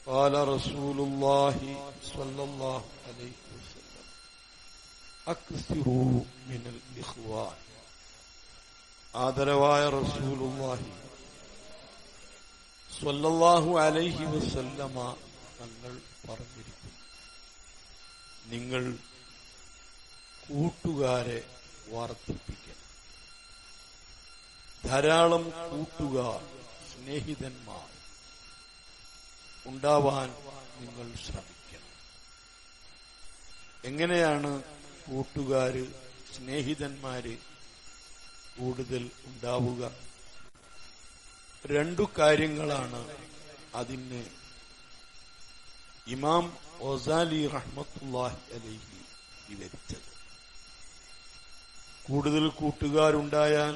قال رسول الله صلى الله عليه وسلم أكثروا من الإخوان. ആദരവായ റസൂലുള്ളാഹി സ്വല്ലല്ലാഹു അലൈഹി വസല്ലമ തങ്ങൾ പറഞ്ഞിരിക്കുന്നു, നിങ്ങൾ കൂട്ടുകാരെ വർദ്ധിപ്പിക്കണം. ധാരാളം കൂട്ടുകാർ, സ്നേഹിതന്മാർ ഉണ്ടാവാൻ നിങ്ങൾ ശ്രമിക്കണം. എങ്ങനെയാണ് കൂട്ടുകാര്, സ്നേഹിതന്മാര് കൂടുതൽ ഉണ്ടാവുക? രണ്ടു കാര്യങ്ങളാണ് അതിന് ഇമാം ഗസാലി റഹ്മത്തുള്ളാഹി അലൈഹി വിവരിച്ചത്. കൂടുതൽ കൂട്ടുകാരുണ്ടായാൽ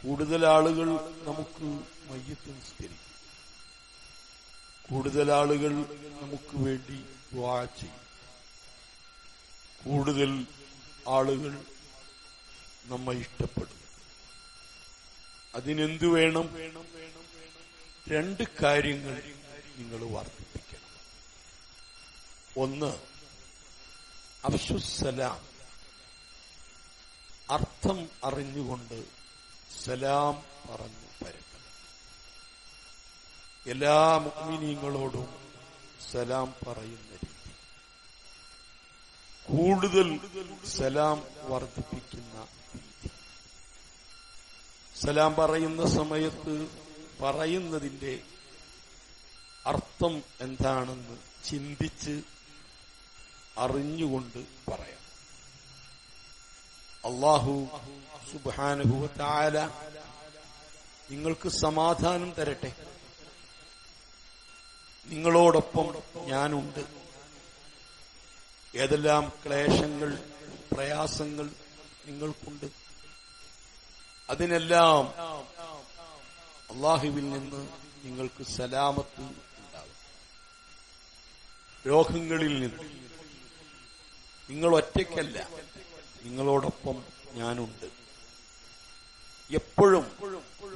കൂടുതൽ ആളുകൾ നമുക്ക് മയ്യിത്ത് നിസ്കരിക്കും, കൂടുതൽ ആളുകൾ നമുക്ക് വേണ്ടി ദുആ ചെയ്യും, കൂടുതൽ ആളുകൾ നമ്മെ ഇഷ്ടപ്പെടും. അതിനെന്തു വേണം? രണ്ട് കാര്യങ്ങൾ നിങ്ങൾ വർദ്ധിപ്പിക്കണം. ഒന്ന്, അഫ്ശുസ്സലാം, അർത്ഥം അറിഞ്ഞുകൊണ്ട് സലാം പറഞ്ഞു പരക്കണം. എല്ലാ മുഅ്മിനീങ്ങളോടും സലാം പറയുന്ന രീതി, കൂടുതൽ സലാം വർദ്ധിപ്പിക്കുന്ന രീതി. സലാം പറയുന്ന സമയത്ത് പറയുന്നതിന്റെ അർത്ഥം എന്താണെന്ന് ചിന്തിച്ച് അറിഞ്ഞുകൊണ്ട് പറയാം. അല്ലാഹു സുബ്ഹാനഹു വ തആല നിങ്ങൾക്ക് സമാധാനം തരട്ടെ, നിങ്ങളോടൊപ്പം ഞാനുണ്ട്. ഏതെല്ലാം ക്ലേശങ്ങൾ, പ്രയാസങ്ങൾ നിങ്ങൾക്കുണ്ട്, അതിനെല്ലാം അല്ലാഹുവിൽ നിന്ന് നിങ്ങൾക്ക് സലാമത്ത് ഉണ്ടാകും. രോഗങ്ങളിൽ നിന്ന് നിങ്ങൾ ഒറ്റയ്ക്കല്ല, നിങ്ങളോടൊപ്പം ഞാനുണ്ട്. എപ്പോഴും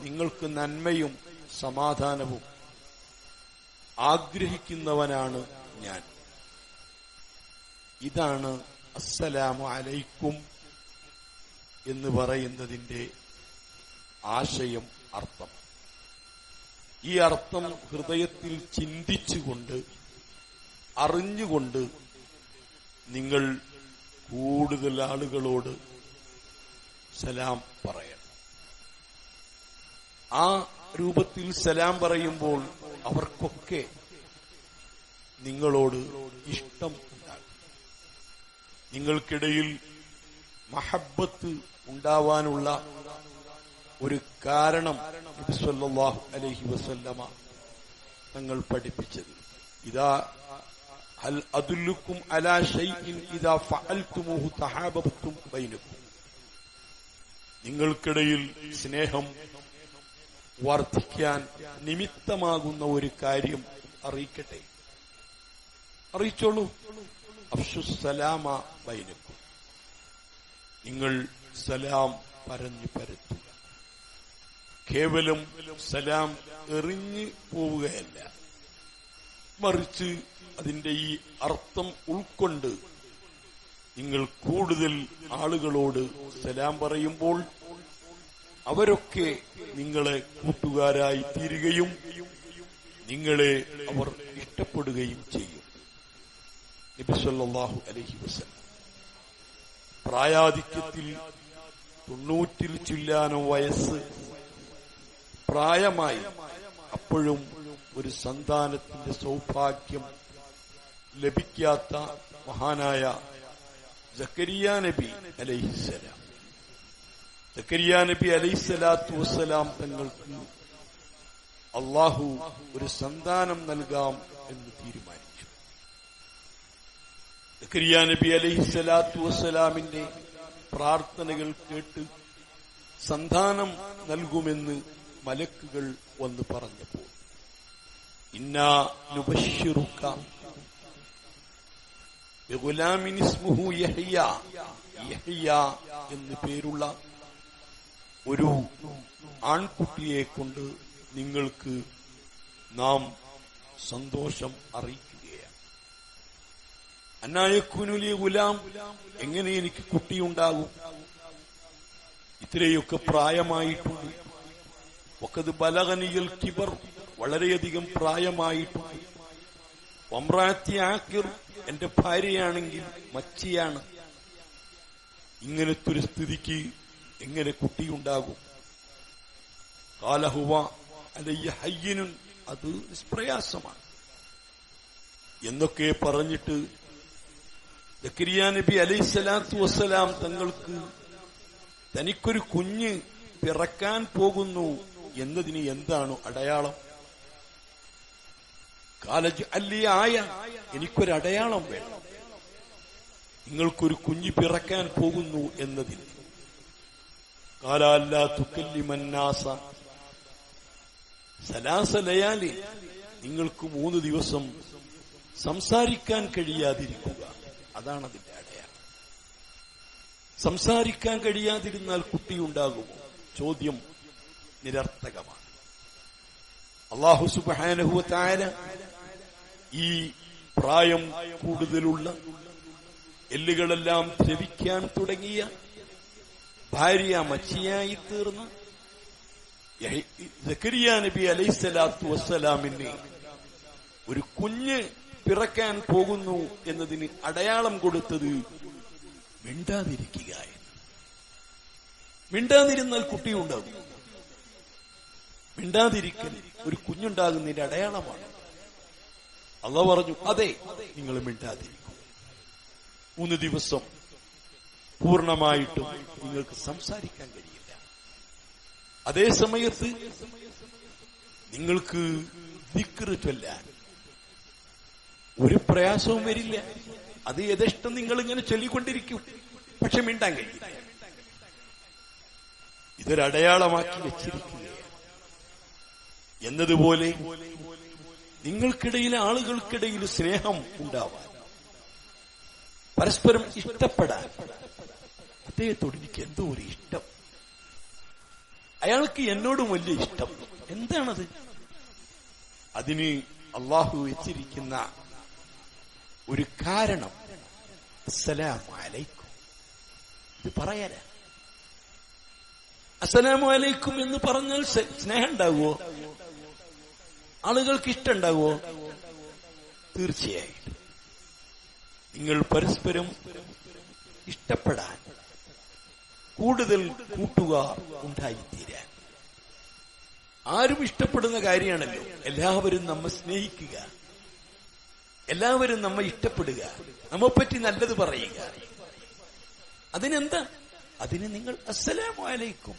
നിങ്ങൾക്ക് നന്മയും സമാധാനവും ആഗ്രഹിക്കുന്നവനാണ് ഞാൻ. ഇതാണ് അസ്സലാമു അലൈക്കും എന്ന് പറയുന്നതിന്റെ ആശയം, അർത്ഥം. ഈ അർത്ഥം ഹൃദയത്തിൽ ചിന്തിച്ചുകൊണ്ട് അറിഞ്ഞുകൊണ്ട് നിങ്ങൾ കൂടുതൽ ആളുകളോട് സലാം പറയണം. ആ രൂപത്തിൽ സലാം പറയുമ്പോൾ അവർക്കൊക്കെ നിങ്ങളോട് ഇഷ്ടം ഉണ്ടാകും. നിങ്ങൾക്കിടയിൽ മഹബ്ബത്ത് ഉണ്ടാവാനുള്ള ഒരു കാരണം നബി സല്ലല്ലാഹു അലൈഹി വസല്ലമ തങ്ങൾ പഠിപ്പിച്ചത്, ഇദാ ഹൽ അദുല്ലുക്കും അലാ ശൈഇൻ ഇദാ ഫഅൽതുമൂഹു തഹാബബ്തും ബൈനക്കും. നിങ്ങൾക്കിടയിൽ സ്നേഹം വർദ്ധിക്കാൻ നിമിത്തമാകുന്ന ഒരു കാര്യം അറിയിക്കട്ടെ, അറിയിച്ചോളൂ. അഫ്ശുസ്സലാമ ബൈനക്കും, നിങ്ങൾ സലാം പറഞ്ഞു പരത്തുക. കേവലം സലാം എറിഞ്ഞു പോവുകയല്ല, മറിച്ച് അതിന്റെ ഈ അർത്ഥം ഉൾക്കൊണ്ട് നിങ്ങൾ കൂടുതൽ ആളുകളോട് സലാം പറയുമ്പോൾ അവരൊക്കെ നിങ്ങളെ കൂട്ടുകാരായി തീരുകയും നിങ്ങളെ അവർ ഇഷ്ടപ്പെടുകയും ചെയ്യും. നബി സല്ലല്ലാഹു അലൈഹി വസല്ലം പ്രായാധിക്യത്തിൽ 90-ൽ ചില്ലാനോ വയസ്സ് പ്രായമായി അപ്പോഴും ഒരു സന്താനത്തിന്റെ സൗഭാഗ്യം ലഭിക്കാത്ത മഹാനായ സക്കരിയ നബി അലൈഹിസ്സലാം, സക്കരിയ നബി അലൈഹിസ്സലാത്തു വസ്സലാം തങ്ങൾക്ക് അല്ലാഹു ഒരു സന്താനം നൽകാം എന്ന് തീരുമാനിച്ചു. സക്കരിയ നബി അലൈഹിസ്സലാത്തു വസ്സലാമിന്റെ പ്രാർത്ഥനകൾ കേട്ട് സന്താനം നൽകുമെന്ന് മലക്കുകൾ വന്ന് പറഞ്ഞപ്പോൾ, ഇന്നാ നുബശ്ശിറുക ബിഗുലാമിൻ ഇസ്മുഹു യഹ്യ, യഹ്യ എന്ന് പേരുള്ള ഒരു ആൺകുട്ടിയെ കൊണ്ട് നിങ്ങൾക്ക് നാം സന്തോഷം അറിയിക്കുകയാണ്. അന്നായക്കുനുലി ഗുലാം, എങ്ങനെ എനിക്ക് കുട്ടിയുണ്ടാകും? ഇത്രയൊക്കെ പ്രായമായിട്ടുണ്ട്. വഖദ് ബലഗനിയൽ കിബർ, വളരെയധികം പ്രായമായിട്ടുണ്ട്. വംറാത്തി ആക്കിർ, എന്റെ ഭാര്യയാണെങ്കിൽ മച്ചിയാണ്. ഇങ്ങനത്തെ ഒരു സ്ഥിതിക്ക് എങ്ങനെ കുട്ടിയുണ്ടാകും? ഖാല ഹുവ അലയ്യ ഹയ്യിനുൻ, അത് നിഷ്പ്രയാസമാണ് എന്നൊക്കെ പറഞ്ഞിട്ട് സക്കരിയ നബി അലൈഹിസ്സലാത്തു വസ്സലാം തനിക്കൊരു കുഞ്ഞ് പിറക്കാൻ പോകുന്നു എന്നതിന് എന്താണ് അടയാളം? കാലജ് അല്ലി ആയ, എനിക്കൊരടയാളം വേണം, നിങ്ങൾക്കൊരു കുഞ്ഞ് പിറക്കാൻ പോകുന്നു എന്നതിന്. കാല അല്ലാ തുകല്ലിമന്നാസ സലാസ ലയാലി, നിങ്ങൾക്ക് 3 ദിവസം സംസാരിക്കാൻ കഴിയാതിരിക്കുക, അതാണ് അതിന്റെ അടയാളം. സംസാരിക്കാൻ കഴിയാതിരുന്നാൽ കുട്ടിയുണ്ടാകുമോ? ചോദ്യം നിരർത്ഥകമാണ്. അല്ലാഹു സുബ്ഹാനഹു വ തആല ഈ പ്രായം കൂടുതലുള്ള, എല്ലുകളെല്ലാം ദ്രവിക്കാൻ തുടങ്ങിയ, ഭാര്യ മച്ചിയായി തീർന്ന സക്കരിയ നബി അലൈഹിസ്സലാത്തു വസ്സലാമിന് ഒരു കുഞ്ഞ് പിറക്കാൻ പോകുന്നു എന്നതിന് അടയാളം കൊടുത്തത് മിണ്ടാതിരിക്കുക എന്ന്. മിണ്ടാതിരുന്നാൽ കുട്ടിയുണ്ടാകും. മിണ്ടാതിരിക്കൽ ഒരു കുഞ്ഞുണ്ടാകുന്നതിന്റെ അടയാളമാണ്. അല്ലാഹു പറഞ്ഞു, അതെ, നിങ്ങൾ മിണ്ടാതിരിക്കും. 3 ദിവസം പൂർണ്ണമായിട്ടും നിങ്ങൾക്ക് സംസാരിക്കാൻ കഴിയില്ല. അതേ സമയത്ത് നിങ്ങൾക്ക് ദിക്ർ ചൊല്ലാൻ ഒരു പ്രയാസവും വരില്ല. അത് യഥേഷ്ടം നിങ്ങൾ ഇങ്ങനെ ചൊല്ലിക്കൊണ്ടിരിക്കും, പക്ഷെ മിണ്ടാൻ കഴിയില്ല. ഇതൊരടയാളമാക്കി വെച്ചിരിക്കുകയാണ്. എന്നതുപോലെ നിങ്ങൾക്കിടയിൽ, ആളുകൾക്കിടയിൽ സ്നേഹം ഉണ്ടാവാൻ, പരസ്പരം ഇഷ്ടപ്പെടാൻ, അദ്ദേഹത്തോട് എനിക്ക് എന്തോ ഒരു ഇഷ്ടം, അയാൾക്ക് എന്നോടും വലിയ ഇഷ്ടം, എന്താണത്? അതിന് അള്ളാഹു വെച്ചിരിക്കുന്ന ഒരു കാരണം അസ്സലാമു അലൈക്കും, ഇത് പറയാനാ. അസ്സലാമു അലൈക്കും എന്ന് പറഞ്ഞാൽ സ്നേഹം ഉണ്ടാകുമോ? ആളുകൾക്ക് ഇഷ്ടമുണ്ടാകുമോ? തീർച്ചയായിട്ടും. നിങ്ങൾ പരസ്പരം ഇഷ്ടപ്പെടാൻ, കൂടുതൽ കൂട്ടുകാർ ഉണ്ടായിത്തീരാൻ. ആരും ഇഷ്ടപ്പെടുന്ന കാര്യമാണല്ലോ. എല്ലാവരും നമ്മെ സ്നേഹിക്കുക, എല്ലാവരും നമ്മെ ഇഷ്ടപ്പെടുക, നമ്മെപ്പറ്റി നല്ലത് പറയുക. അതിനെന്താ? അതിന് നിങ്ങൾ അസ്സലാമു അലൈക്കും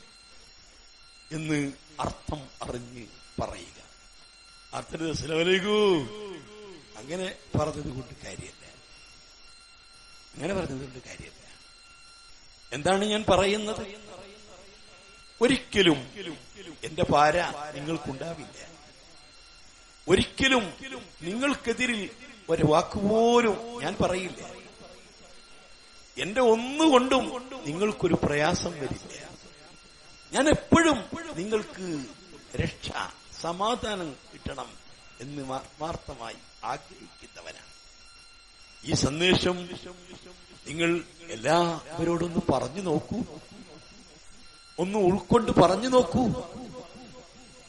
എന്ന് അർത്ഥം അറിഞ്ഞ് പറയുക. അർത്ഥം അസ്സലാമു അലൈക്കും അങ്ങനെ പറഞ്ഞത് കൊണ്ട് കാര്യമല്ല. അങ്ങനെ പറഞ്ഞത് കൊണ്ട് കാര്യമല്ല. എന്താണ് ഞാൻ പറയുന്നത്? ഒരിക്കലും എന്റെ പാര നിങ്ങൾക്കുണ്ടാവില്ല. ഒരിക്കലും നിങ്ങൾക്കെതിരിൽ ഒരു വാക്കുപോലും ഞാൻ പറയില്ല. എന്റെ ഒന്നുകൊണ്ടും നിങ്ങൾക്കൊരു പ്രയാസം വരില്ല. ഞാൻ എപ്പോഴും നിങ്ങൾക്ക് രക്ഷ, സമാധാനം കിട്ടണം എന്ന് ആത്മാർത്ഥമായി ആഗ്രഹിക്കുന്നവനാണ്. ഈ സന്ദേശം നിങ്ങൾ എല്ലാവരോടൊന്ന് പറഞ്ഞു നോക്കൂ, ഒന്ന് ഉൾക്കൊണ്ട് പറഞ്ഞു നോക്കൂ.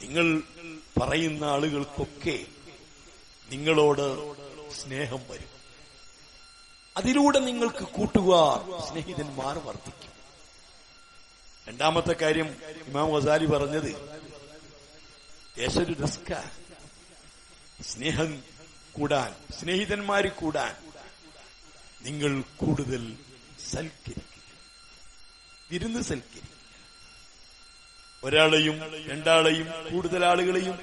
നിങ്ങൾ പറയുന്ന ആളുകൾക്കൊക്കെ നിങ്ങളോട് സ്നേഹം വരും. അതിലൂടെ നിങ്ങൾക്ക് കൂട്ടുകാർ, സ്നേഹിതന്മാർ വർദ്ധിക്കും. രണ്ടാമത്തെ കാര്യം ഇമാം ഗസാലി പറഞ്ഞത് ദേശൊരു റിസ്ക, സ്നേഹം കൂടാൻ, സ്നേഹിതന്മാര് കൂടാൻ നിങ്ങൾ കൂടുതൽ സൽക്കരിക്കുക, വിരുന്ന് സൽക്കരിക്കുക. ഒരാളെയും രണ്ടാളെയും കൂടുതൽ ആളുകളെയും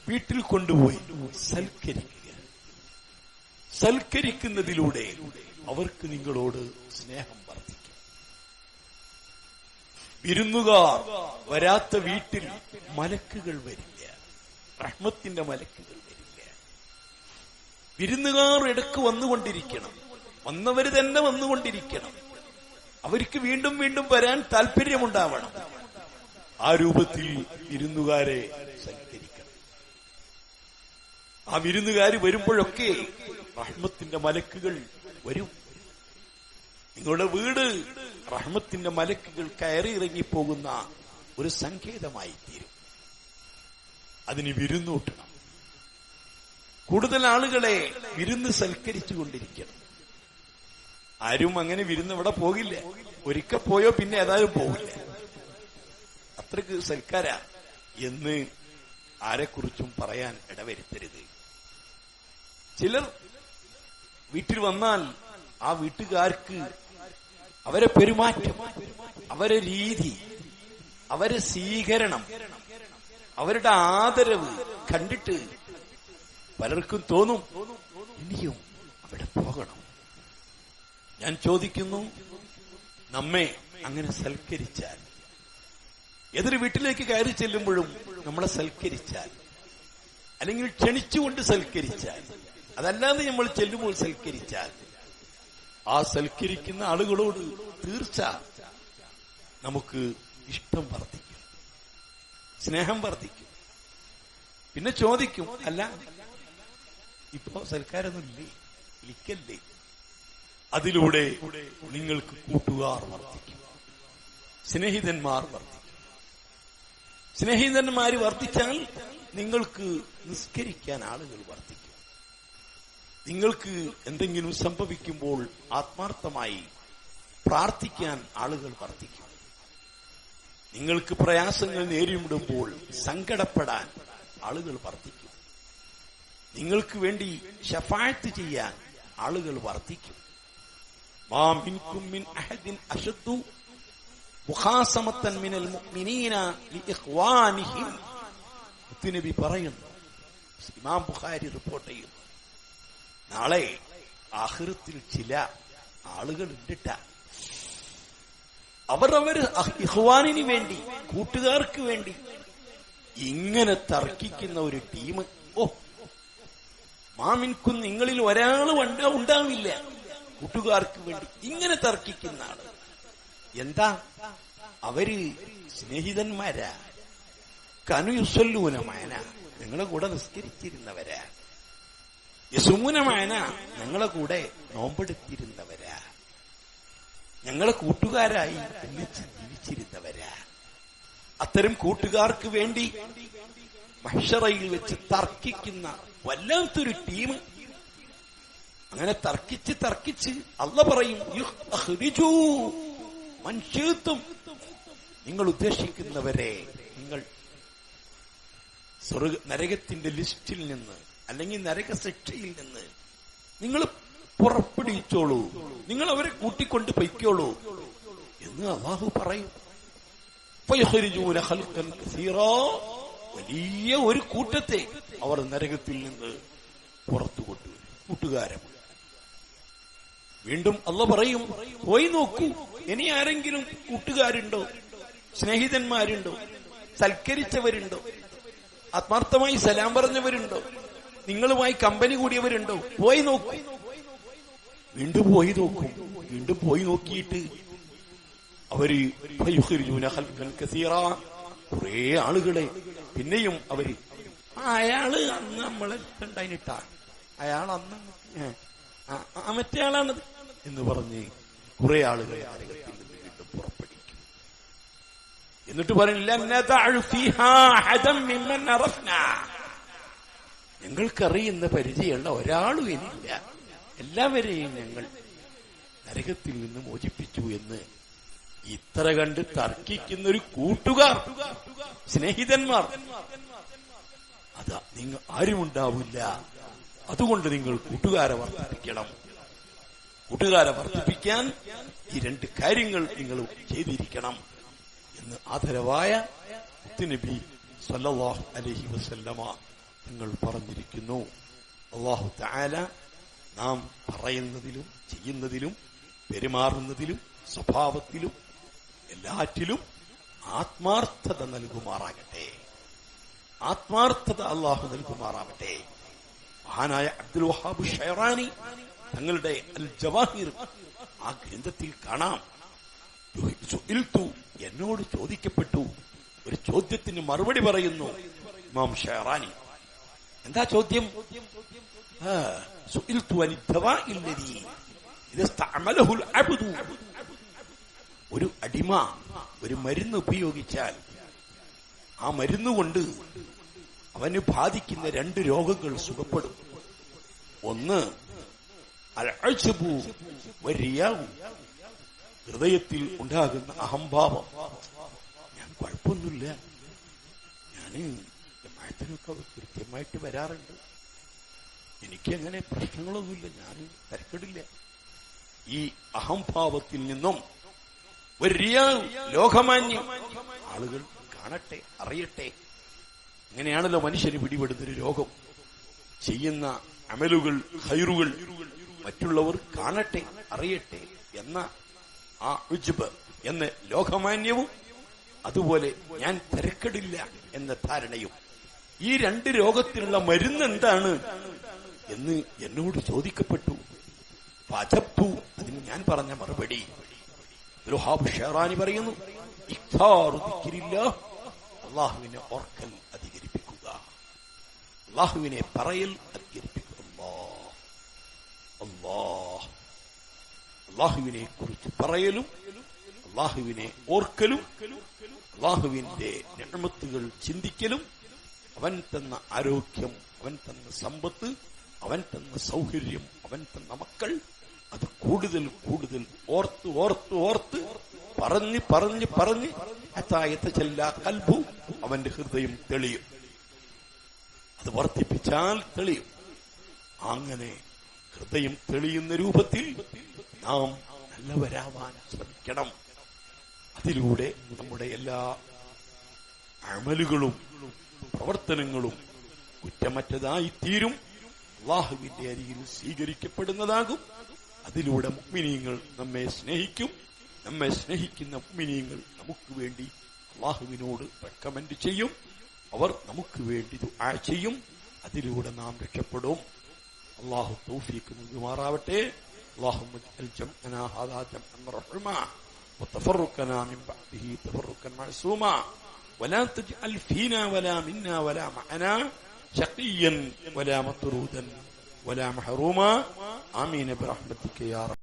വീട്ടിൽ കൊണ്ടുപോയി സൽക്കരിക്കുക. സൽക്കരിക്കുന്നതിലൂടെ അവർക്ക് നിങ്ങളോട് സ്നേഹം വർദ്ധിക്കും. വിരുന്നുകാർ വരാത്ത വീട്ടിൽ മലക്കുകൾ വരില്ല, റഹ്മത്തിന്റെ മലക്കുകൾ വരില്ല. വിരുന്നുകാർ ഇടക്ക് വന്നുകൊണ്ടിരിക്കണം, വന്നവര് തന്നെ വന്നുകൊണ്ടിരിക്കണം. അവർക്ക് വീണ്ടും വീണ്ടും വരാൻ താല്പര്യമുണ്ടാവണം. ആ രൂപത്തിൽ വിരുന്നുകാരെ സൽക്കരിക്കണം. ആ വിരുന്നുകാര് വരുമ്പോഴൊക്കെ റഹ്മത്തിന്റെ മലക്കുകൾ വരും. നിങ്ങളുടെ വീട് റഹ്മത്തിന്റെ മലക്കുകൾ കയറി ഇറങ്ങിപ്പോകുന്ന ഒരു സങ്കേതമായി തീരും. അതിന് വിരുന്നൂട്ടണം. കൂടുതൽ ആളുകളെ വിരുന്ന് സൽക്കരിച്ചുകൊണ്ടിരിക്കണം. ആരും അങ്ങനെ വിരുന്ന് ഇവിടെ പോകില്ല. ഒരിക്കൽ പോയോ പിന്നെ ഏതായാലും പോകില്ല. അത്രക്ക് സൽക്കാര എന്ന് ആരെക്കുറിച്ചും പറയാൻ ഇടവരുത്തരുത്. ചിലർ വീട്ടിൽ വന്നാൽ ആ വീട്ടുകാർക്ക് അവരെ പെരുമാറ്റം, അവരെ രീതി, അവരെ സ്വീകരണം, അവരുടെ ആദരവ് കണ്ടിട്ട് പലർക്കും തോന്നും ഇനിയും അവിടെ പോകണം. ഞാൻ ചോദിക്കുന്നു, നമ്മെ അങ്ങനെ സൽക്കരിച്ചാൽ, ഏതൊരു വീട്ടിലേക്ക് കയറി ചെല്ലുമ്പോഴും നമ്മളെ സൽക്കരിച്ചാൽ, അല്ലെങ്കിൽ ക്ഷണിച്ചുകൊണ്ട് സൽക്കരിച്ചാൽ, അതല്ലാതെ നമ്മൾ ചെല്ലുമ്പോൾ സൽക്കരിച്ചാൽ, ആ സൽക്കരിക്കുന്ന ആളുകളോട് തീർച്ച നമുക്ക് ഇഷ്ടം വർദ്ധിക്കും, സ്നേഹം വർദ്ധിക്കും. പിന്നെ ചോദിക്കും, അല്ല ഇപ്പോ സൽക്കാരൊന്നുമില്ലേ, ഇരിക്കല്ലേ? അതിലൂടെ നിങ്ങൾക്ക് കൂട്ടുകാർ വർദ്ധിക്കും, സ്നേഹിതന്മാർ വർദ്ധിക്കും. സ്നേഹിതന്മാര് വർദ്ധിച്ചാൽ നിങ്ങൾക്ക് നിസ്കരിക്കാൻ ആളുകൾ വർദ്ധിക്കും. നിങ്ങൾക്ക് എന്തെങ്കിലും സംഭവിക്കുമ്പോൾ ആത്മാർത്ഥമായി പ്രാർത്ഥിക്കാൻ ആളുകൾ വർദ്ധിക്കും. നിങ്ങൾക്ക് പ്രയാസങ്ങൾ നേരിടുമ്പോൾ സങ്കടപ്പെടാൻ ആളുകൾ വർദ്ധിക്കും. നിങ്ങൾക്ക് വേണ്ടി ശഫാഅത്ത് ചെയ്യാൻ ആളുകൾ വർദ്ധിക്കും. മാ മിൻകും മിൻ അഹദിൻ അശദ്ദു മുഖാസമത്തൻ മിനൽ മുഅ്മിനീന ലിഇഖ്വാനിഹിം. നബി പറയുന്നു, ഇമാം ബുഖാരി റിപ്പോർട്ട് ചെയ്യുന്നു, നാളെ ആഖിറത്തിൽ ചില ആളുകൾ ഉണ്ടിട്ട അവർ ഇഖ്വാനിന് വേണ്ടി, കൂട്ടുകാർക്ക് വേണ്ടി ഇങ്ങനെ തർക്കിക്കുന്ന ഒരു ടീം. മാമിൻകും നിങ്ങളിൽ ഒരാൾ ഉണ്ടാവില്ല കൂട്ടുകാർക്ക് വേണ്ടി ഇങ്ങനെ തർക്കിക്കുന്ന ആള്. എന്താ? അവര് സ്നേഹിതന്മാരാ. കനുയുസല്ലൂനമാന, നിങ്ങളെ കൂടെ നിസ്കരിച്ചിരുന്നവരാ. യസുമൂനമാന, ഞങ്ങളെ കൂടെ നോമ്പെടുത്തിരുന്നവരാ. ഞങ്ങളെ കൂട്ടുകാരായി ഒന്നിച്ച് ജീവിച്ചിരുന്നവരാ. അത്തരം കൂട്ടുകാർക്ക് വേണ്ടി മഹ്ശറയിൽ വെച്ച് തർക്കിക്കുന്ന വല്ലാത്തൊരു ടീം. അങ്ങനെ തർക്കിച്ച് അല്ലാഹ് പറയും, മൻശീത്തും, നിങ്ങൾ ഉദ്ദേശിക്കുന്നവരെ നിങ്ങൾ നരകത്തിന്റെ ലിസ്റ്റിൽ നിന്ന്, അല്ലെങ്കിൽ നരക ശിക്ഷയിൽ നിന്ന് നിങ്ങൾ പുറപ്പെടുവിച്ചോളൂ, നിങ്ങൾ അവരെ കൂട്ടിക്കൊണ്ട് പൊയ്ക്കോളൂ എന്ന് അല്ലാഹു പറയും. വലിയ ഒരു കൂട്ടത്തെ അവർ നരകത്തിൽ നിന്ന് പുറത്തു കൊണ്ടുവരും, കൂട്ടുകാരൻ. വീണ്ടും അല്ലാഹ് പറയും, പോയി നോക്കൂ, ഇനി ആരെങ്കിലും കൂട്ടുകാരുണ്ടോ, സ്നേഹിതന്മാരുണ്ടോ, സൽക്കരിച്ചവരുണ്ടോ, ആത്മാർത്ഥമായി സലാം പറഞ്ഞവരുണ്ടോ, നിങ്ങളുമായി കമ്പനി കൂടിയവരുണ്ടോ? പോയി നോക്കൂ. വീണ്ടും പോയി നോക്കും. വീണ്ടും പോയി നോക്കിയിട്ട് അവര് കുറെ ആളുകളെ പിന്നെയും അവര് അയാള് അന്ന് നമ്മളെ ഉണ്ടായിട്ടാ, അയാൾ അന്ന് മറ്റേ ആളാണത് എന്ന് പറഞ്ഞ് കുറെ ആളുകളെ നരകത്തിൽ നിന്ന് വീണ്ടും പുറപ്പെടുവിക്കും. എന്നിട്ട് പറയില്ല, ഞങ്ങൾക്കറിയുന്ന പരിചയമുള്ള ഒരാളും ഇനിയില്ല, എല്ലാവരെയും ഞങ്ങൾ നരകത്തിൽ നിന്ന് മോചിപ്പിച്ചു എന്ന് ഇത്ര കണ്ട് തർക്കിക്കുന്ന ഒരു കൂട്ടുകാർ, സ്നേഹിതന്മാർ, അതാ നിങ്ങൾ ആരുമുണ്ടാവില്ല. അതുകൊണ്ട് നിങ്ങൾ കൂട്ടുകാരെ വർദ്ധിപ്പിക്കണം. കൂട്ടുകാരെ വർദ്ധിപ്പിക്കാൻ ഈ രണ്ട് കാര്യങ്ങൾ നിങ്ങൾ ചെയ്തിരിക്കണം എന്ന് ആദരവായ നബി സല്ലല്ലാഹു അലൈഹി വസല്ലമ നിങ്ങൾ പറഞ്ഞിരിക്കുന്നു. അല്ലാഹു തആല നാം പറയുന്നതിലും ചെയ്യുന്നതിലും പെരുമാറുന്നതിലും സ്വഭാവത്തിലും എല്ലാറ്റിലും ആത്മാർത്ഥത നൽകുമാറാകട്ടെ. ആത്മാർത്ഥത അല്ലാഹു നൽകുമാറാവട്ടെ. മഹാനായ അബ്ദുൽ വഹാബ് ഷൈറാനി തങ്ങളുടെ അൽ ജവാഹിർ ആ ഗ്രന്ഥത്തിൽ കാണാം, എന്നോട് ചോദിക്കപ്പെട്ടു, ഒരു ചോദ്യത്തിന് മറുപടി പറയുന്നു ഇമാം ഷൈറാനി. എന്താ ചോദ്യം? ഒരു അടിമ ഒരു മരുന്ന് ഉപയോഗിച്ചാൽ ആ മരുന്നുകൊണ്ട് അവന് ബാധിക്കുന്ന 2 രോഗങ്ങൾ സുഖപ്പെടും. ഒന്ന് അൽഅജ്ബു വരിയാഉ, ഹൃദയത്തിൽ ഉണ്ടാകുന്ന അഹംഭാവം. ഞാൻ കുഴപ്പമൊന്നുമില്ല, ഞാന് ജമാഅത്തിനൊക്കെ കൃത്യമായിട്ട് വരാറുണ്ട്, എനിക്കങ്ങനെ പ്രശ്നങ്ങളൊന്നുമില്ല, ഞാൻ തിരക്കിടില്ല. ഈ അഹംഭാവത്തിൽ നിന്നും വരിയാഉ, ലോകമാന്യം, ആളുകൾ കാണട്ടെ, അറിയട്ടെ. അങ്ങനെയാണല്ലോ മനുഷ്യന് പിടിപെടുന്നൊരു രോഗം. ചെയ്യുന്ന അമലുകൾ, ഖൈറുകൾ മറ്റുള്ളവർ കാണട്ടെ, അറിയട്ടെ എന്ന ആ ഉജ്ബ് എന്ന ലോകമാന്യവും, അതുപോലെ ഞാൻ തിരക്കിടില്ല എന്ന ധാരണയും. ഈ 2 രോഗത്തിനുള്ള മരുന്ന് എന്താണ് എന്ന് എന്നോട് ചോദിക്കപ്പെട്ടു. ഫഅജബ്തു, അതിന് ഞാൻ പറഞ്ഞ മറുപടി ലുഹാബ് ഷെഹറാനി പറയുന്നു, ഇഖ്താറു ദിക്രില്ലാഹ്, അല്ലാഹുവിനെ ഓർക്കൽ അധികരിപ്പിക്കുക, അല്ലാഹുവിനെ പറയൽ അധികരിപ്പിക്കുക. അല്ലാഹുവിനെ കുറിച്ച് പറയലും അല്ലാഹുവിനെ ഓർക്കലും അല്ലാഹുവിന്റെ നിഅമത്തുകൾ ചിന്തിക്കലും, അവൻ തന്ന ആരോഗ്യം, അവൻ തന്ന സമ്പത്ത്, അവൻ തന്ന സൗകര്യം, അവൻ തന്ന മക്കൾ, അത് കൂടുതൽ കൂടുതൽ ഓർത്ത് ഓർത്ത് ഓർത്ത് പറഞ്ഞ് പറഞ്ഞ് പറഞ്ഞ് അത്തായത്തെ ചെല്ലാ കൽബു, അവന്റെ ഹൃദയം തെളിയും. അത് വർദ്ധിപ്പിച്ചാൽ തെളിയും. അങ്ങനെ ഹൃദയം തെളിയുന്ന രൂപത്തിൽ നാം നല്ലവരാവാൻ ശ്രമിക്കണം. അതിലൂടെ നമ്മുടെ എല്ലാ അമലുകളും പ്രവർത്തനങ്ങളും കുറ്റമറ്റതായി തീരും, അല്ലാഹുവിന്റെ അരികിൽ സ്വീകരിക്കപ്പെടുന്നതാകും. അതിലൂടെ മുഅ്മിനീങ്ങൾ നമ്മെ സ്നേഹിക്കും. നമ്മെ സ്നേഹിക്കുന്ന മുഅ്മിനീങ്ങൾ നമുക്ക് വേണ്ടി അല്ലാഹുവിനോട് റെക്കമെൻഡ് ചെയ്യും. അവർ നമുക്ക് വേണ്ടി ദുആ ചെയ്യും. അതിലൂടെ നാം രക്ഷപ്പെടും. അല്ലാഹു തൗഫീഖ് നൽകുമാറാവട്ടെ. اللهم اجعل جمعنا هذا جمعا مرحوما وتفرقنا من بعده تفرقا معصوما ولا تجعل فينا ولا منا ولا معنا شقيا ولا مطرودا ولا محروما آمين برحمتك يا رب.